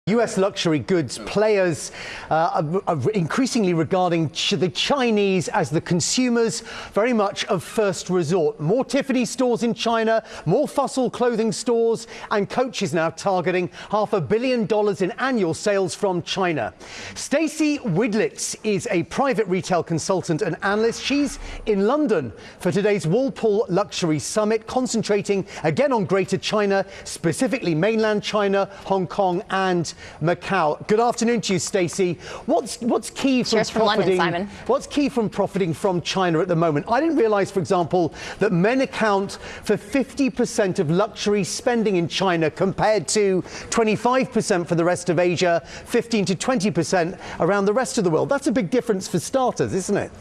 US luxury goods players are increasingly regarding the Chinese as the consumers very much of first resort. More Tiffany stores in China, more Fossil clothing stores, and Coach is now targeting $500 million in annual sales from China. Stacey Widlitz is a private retail consultant and analyst. She's in London for today's Walpole Luxury Summit, concentrating again on Greater China, specifically mainland China, Hong Kong and Macau. Good afternoon to you, Stacey. What's key from Cheers from London, Simon. What's key from profiting from China at the moment? I didn't realize, for example, that men account for 50% of luxury spending in China compared to 25% for the rest of Asia, 15 to 20% around the rest of the world. That's a big difference for starters, isn't it?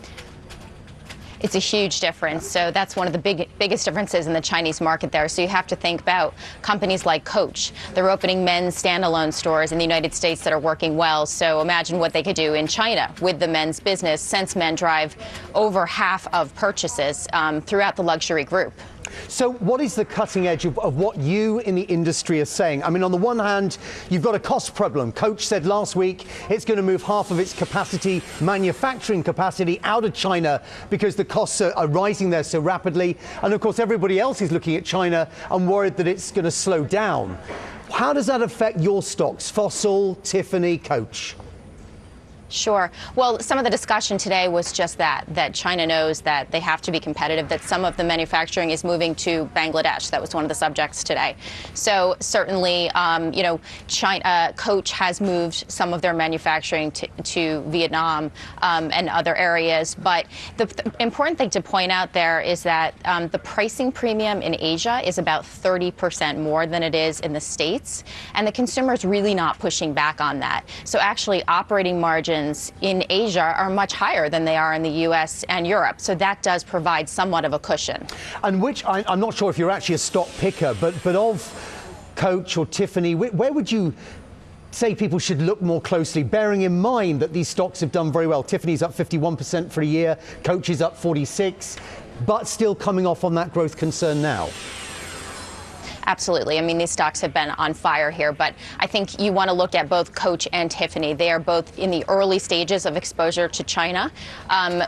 It's a huge difference. So that's one of the biggest differences in the Chinese market there. So you have to think about companies like Coach. They're opening men's standalone stores in the United States that are working well. So imagine what they could do in China with the men's business, since men drive over half of purchases throughout the luxury group. So what is the cutting edge of what you in the industry are saying? I mean, on the one hand, you've got a cost problem. Coach said last week it's going to move half of its capacity, manufacturing capacity, out of China because the costs are rising there so rapidly. And of course, everybody else is looking at China and worried that it's going to slow down. How does that affect your stocks? Fossil, Tiffany, Coach? Sure. Well, some of the discussion today was just that China knows that they have to be competitive, that some of the manufacturing is moving to Bangladesh. That was one of the subjects today. So certainly, China, Coach has moved some of their manufacturing to Vietnam and other areas. But the important thing to point out there is that the pricing premium in Asia is about 30% more than it is in the States. And the consumer is really not pushing back on that. So actually, operating margins in Asia are much higher than they are in the US and Europe. So that does provide somewhat of a cushion. And I'm not sure if you're actually a stock picker, but of Coach or Tiffany, where would you say people should look more closely, bearing in mind that these stocks have done very well? Tiffany's up 51% for a year, Coach is up 46%, but still coming off on that growth concern now. Absolutely. I mean, these stocks have been on fire here, but I think you want to look at both Coach and Tiffany. They are both in the early stages of exposure to China.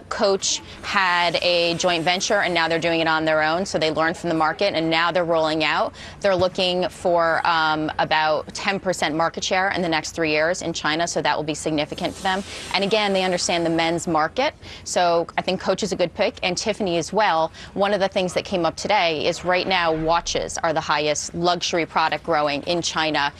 Coach had a joint venture, and now they're doing it on their own. So they learned from the market, and now they're rolling out. They're looking for about 10% market share in the next 3 years in China, so that will be significant for them. And again, they understand the men's market. So I think Coach is a good pick, and Tiffany as well. One of the things that came up today is right now watches are the highest luxury product growing in China.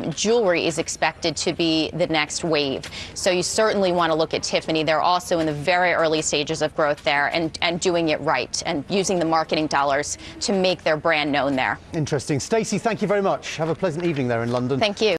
Jewelry is expected to be the next wave. So you certainly want to look at Tiffany. They're also in the very early stages of growth there and doing it right and using the marketing dollars to make their brand known there. Interesting. Stacey, thank you very much. Have a pleasant evening there in London. Thank you.